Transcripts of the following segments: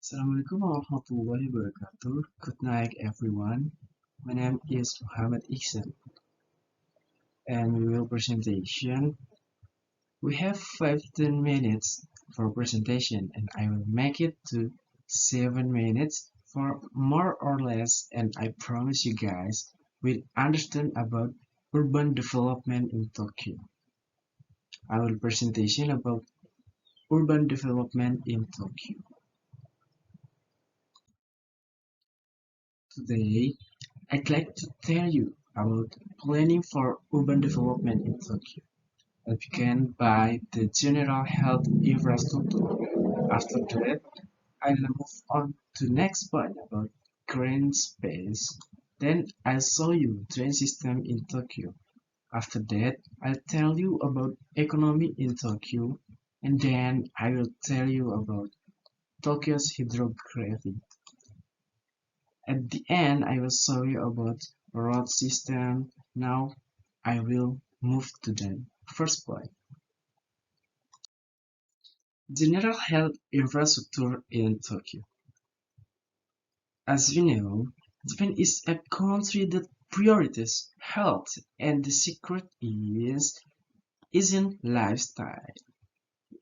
Assalamualaikum warahmatullahi wabarakatuh. Good night, everyone. My name is Muhammad Ikhsan, and we will presentation. We have 15 minutes for presentation, and I will make it to 7 minutes for more or less. And I promise you guys will understand about urban development in Tokyo. I will presentation about urban development in Tokyo. Today, I'd like to tell you about planning for urban development in Tokyo. I began by the general health infrastructure. After that, I'll move on to next point about green space. Then I'll show you drain system in Tokyo. After that, I'll tell you about economy in Tokyo. And then I will tell you about Tokyo's hydrography. At the end, I will show you about road system. Now I will move to the first point. General health infrastructure in Tokyo. As you know, Japan is a country that prioritizes health, and the secret is in lifestyle.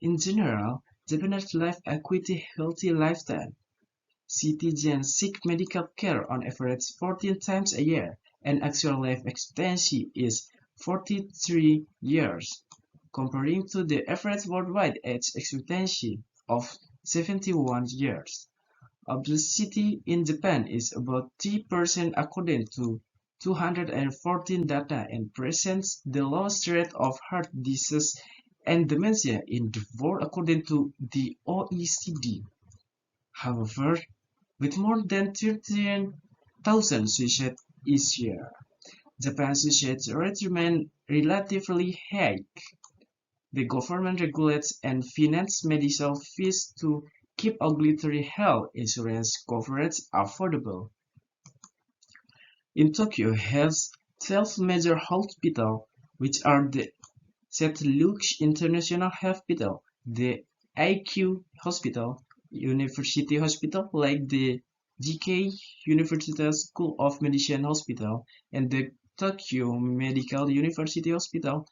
In general, Japanese live a quite healthy lifestyle. Citizens seek medical care on average 14 times a year, and actual life expectancy is 43 years, comparing to the average worldwide age expectancy of 71 years. Obesity in Japan is about 3% according to 214 data and presents the lowest rate of heart disease and dementia in the world according to the OECD. However, with more than 13,000 suicides each year, Japan's suicide rate remains relatively high. The government regulates and finances medical fees to keep obligatory health insurance coverage affordable. In Tokyo has 12 major hospitals, which are the St. Luke's International Hospital, the IQ Hospital, University Hospital like the GK University School of Medicine Hospital, and the Tokyo Medical University Hospital.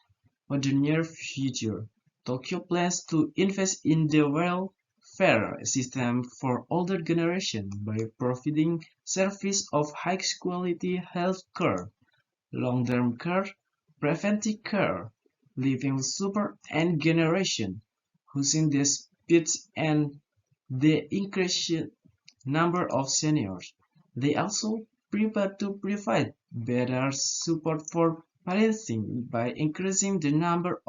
For the near future, Tokyo plans to invest in the welfare system for older generation by providing service of high-quality health care, long-term care, preventive care, living support and generation, using the speeds and the increasing number of seniors. They also prepare to provide better support for parenting by increasing the number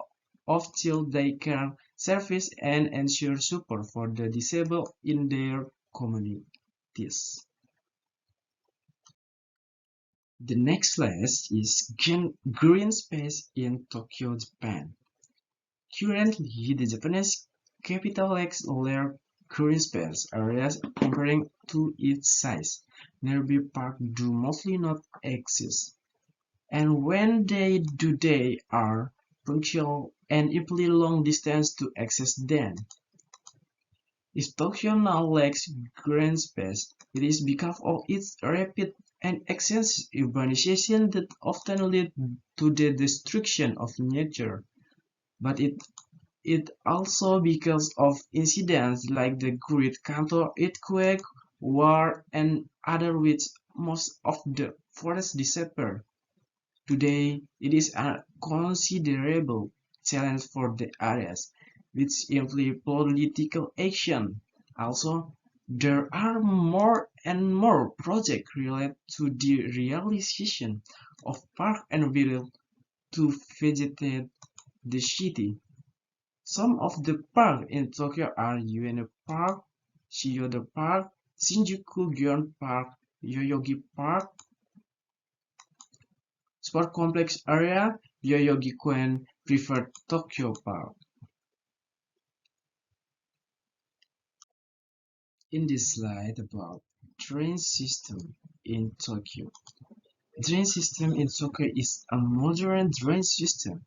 of child daycare service and ensure support for the disabled in their communities. The next slide is green space in Tokyo, Japan. Currently, the Japanese capital lacks large green space areas comparing to its size. Nearby parks do mostly not exist, and when they do, they are punctual and equally long distance to access them. If Tokyo now lacks green space, it is because of its rapid and extensive urbanization that often leads to the destruction of nature. But it also because of incidents like the Great Kanto earthquake, war, and other which most of the forest disappear. Today, it is a considerable challenge for the areas, which imply political action. Also, there are more and more projects related to the realization of park and village to vegetate the city. Some of the parks in Tokyo are Ueno Park, Shiyoda Park, Shinjuku Gion Park, Yoyogi Park, Sport Complex Area, Yoyogi-Koen River Tokyo Park. In this slide about drain system in Tokyo. Drain system in Tokyo is a modern drain system.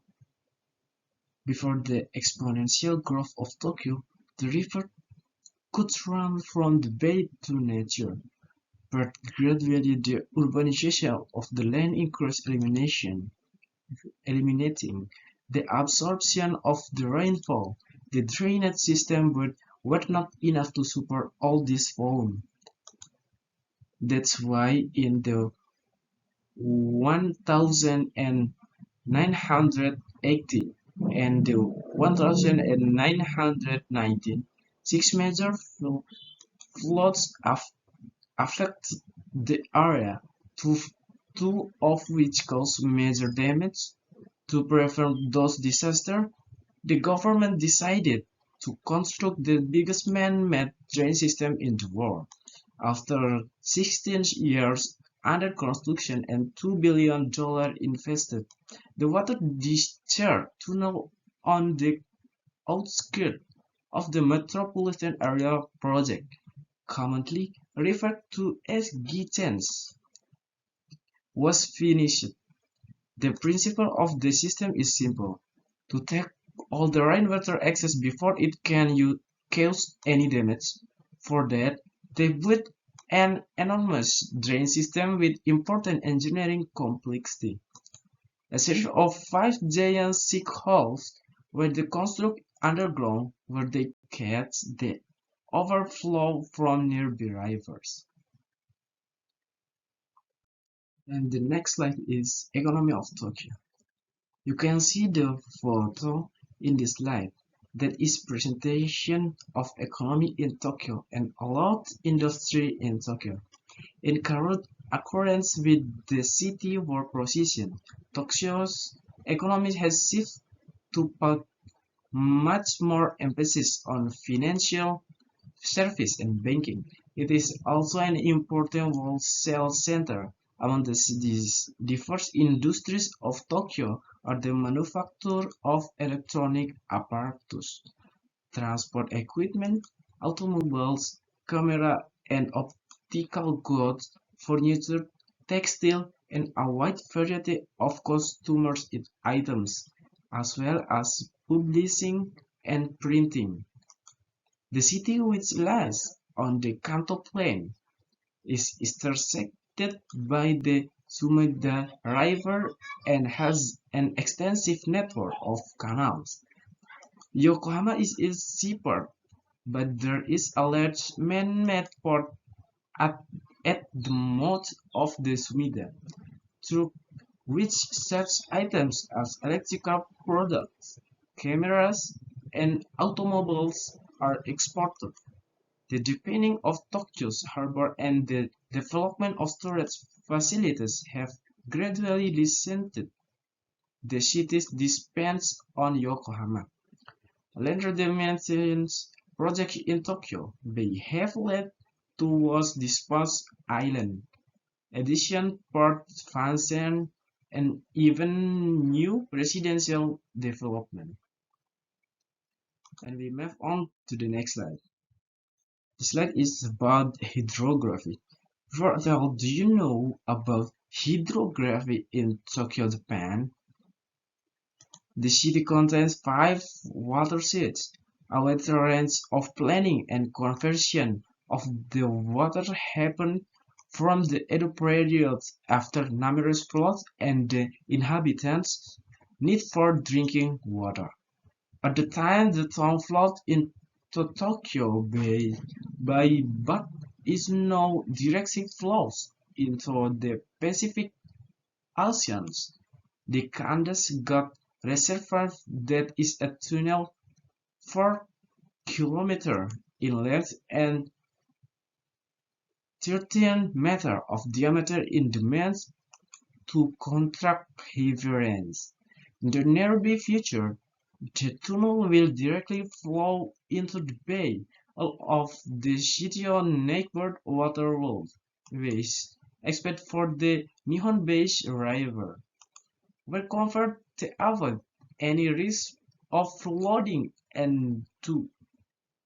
Before the exponential growth of Tokyo, the river could run from the bay to nature, but gradually the urbanization of the land increased eliminating the absorption of the rainfall. The drainage system were not enough to support all this volume. That's why in the 1980 and the 1919, six major floods affected the area, two, two of which caused major damage. To prevent those disasters, the government decided to construct the biggest man-made drain system in the world. After 16 years under construction and $2 billion invested, the water discharge tunnel on the outskirts of the metropolitan area project, commonly referred to as GITENS, was finished. The principle of the system is simple: to take all the rainwater excess before it can cause any damage. For that, they built an enormous drain system with important engineering complexity. A series of five giant sinkholes were constructed underground where they catch the overflow from nearby rivers. And the next slide is economy of Tokyo. You can see the photo in this slide that is presentation of economy in Tokyo and a lot industry in Tokyo. In current accordance with the city work position, Tokyo's economy has shifted to put much more emphasis on financial service and banking. It is also an important wholesale center. Among the first industries of Tokyo are the manufacture of electronic apparatus, transport equipment, automobiles, camera and optical goods, furniture, textile, and a wide variety of consumer items, as well as publishing and printing. The city, which lies on the Kanto Plain, is intersected by the Sumida River and has an extensive network of canals. Yokohama is its seaport, but there is a large man-made port at, at the mouth of the Sumida, through which such items as electrical products, cameras, and automobiles are exported. The deepening of Tokyo's harbor and the development of storage facilities have gradually lessened the city's dependence on Yokohama. Land redevelopment projects in Tokyo may have led towards dispersed island, addition port expansion, and even new residential development. And we move on to the next slide. The slide is about hydrography. First of all, do you know about hydrography in Tokyo, Japan? The city contains 5 watersheds, a wide range of planning and conversion of the water happened from the Edo period after numerous floods and the inhabitants' need for drinking water. At the time the town flowed into Tokyo Bay by but is now directly flows into the Pacific Ocean. The Candace got reservoir that is a tunnel 4 kilometers in length and 13 meters of diameter in the meant to contract heavy rains. In the nearby future, the tunnel will directly flow into the bay of the Shitio neighbored waterways, except for the Nihon-based river, were covered to avoid any risk of flooding and to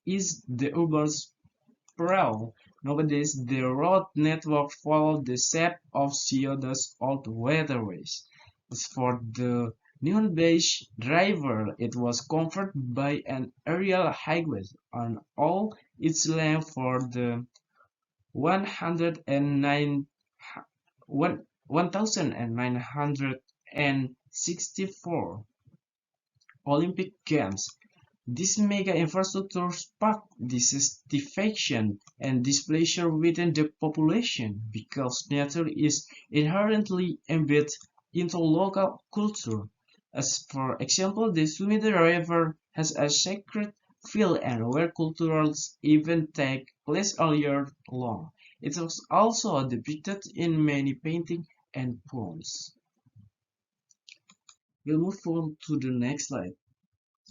ease the urban sprawl. Nowadays, the road network follows the shape of Chiyoda's old waterways. As for the Neon-beige driver, it was covered by an aerial highway on all its length for the 109 1964 Olympic Games. This mega infrastructure sparked dissatisfaction and displeasure within the population because nature is inherently embedded into local culture. As for example, the Sumida River has a sacred feel and where cultural events take place all year long. It was also depicted in many paintings and poems. We'll move on to the next slide.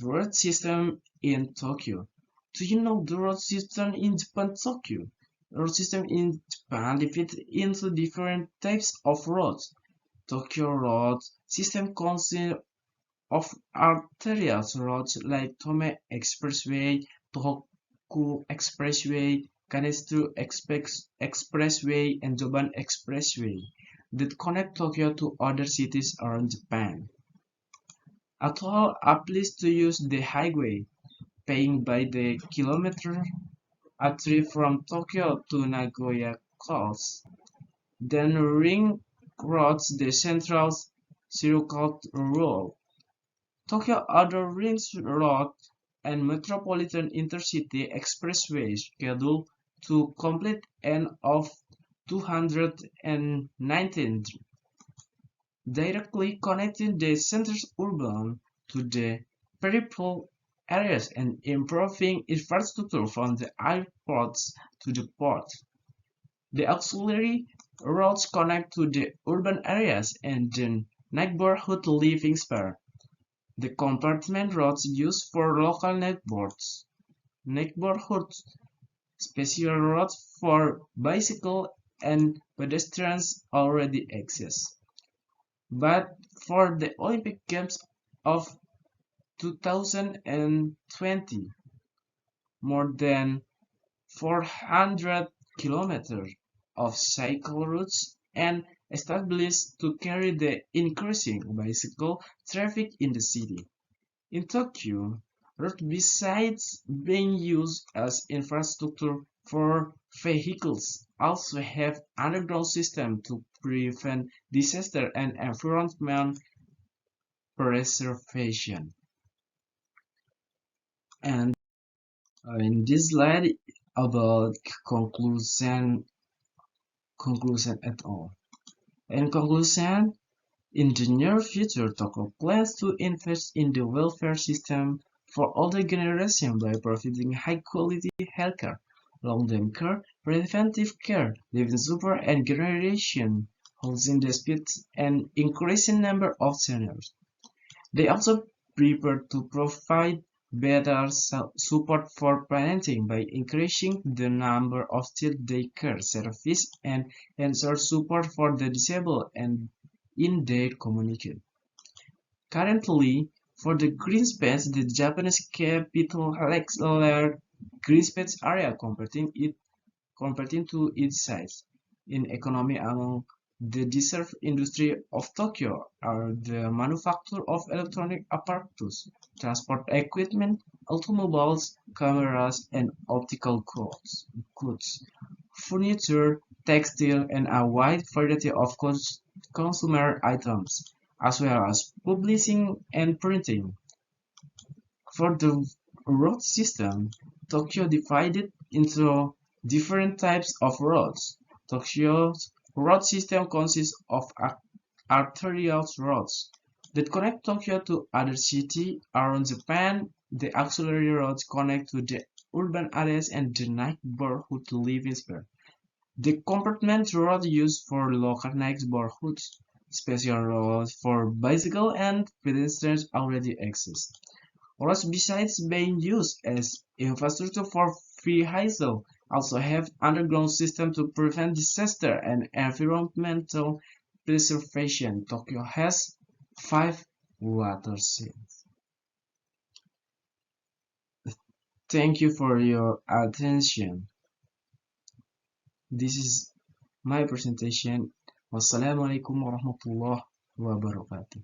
Road system in Tokyo. Do you know the road system in Japan, Tokyo? The road system in Japan divided into different types of roads. Tokyo road system consists of arterial roads like Tome Expressway, Tohoku Expressway, Kanetsu Expressway, and Joban Expressway that connect Tokyo to other cities around Japan. A toll applies to use the highway, paying by the kilometer. A trip from Tokyo to Nagoya costs. Then ring roads the central circuit road. Tokyo Other Rings Road and Metropolitan Intercity Expressway scheduled to complete end of 219, directly connecting the center's urban to the peripheral areas and improving infrastructure from the airports to the port. The auxiliary roads connect to the urban areas and the neighborhood living sphere. The compartment roads used for local neighborhoods, special roads for bicycle and pedestrians already exist. But for the Olympic Games of 2020, more than 400 kilometers of cycle routes and established to carry the increasing bicycle traffic in the city. In Tokyo, roads besides being used as infrastructure for vehicles also have underground systems to prevent disaster and environmental preservation. And in this slide about conclusion at all. In conclusion, in the near future, Tokyo plans to invest in the welfare system for older generations by providing high-quality healthcare, long-term care, preventive care, living support, and generation housing despite an increasing number of seniors. They also prepare to provide better support for parenting by increasing the number of child daycare services and ensure support for the disabled and in their community. Currently, for the green space, the Japanese capital lacks a large green space area comparing to its size. In economy among the deserved industry of Tokyo are the manufacture of electronic apparatus, transport equipment, automobiles, cameras, and optical goods, furniture, textile, and a wide variety of consumer items, as well as publishing and printing. For the road system, Tokyo divided into different types of roads. Tokyo's road system consists of arterial roads that connect Tokyo to other cities around Japan. The auxiliary roads connect to the urban areas and the neighborhood living sphere. The compartment road used for local neighborhoods. Special roads for bicycle and pedestrians already exist. Roads besides being used as infrastructure for vehicles also have underground systems to prevent disaster and environmental preservation. Tokyo has 5 watersheds. Thank you for your attention. This is my presentation. Wassalamualaikum warahmatullahi wabarakatuh.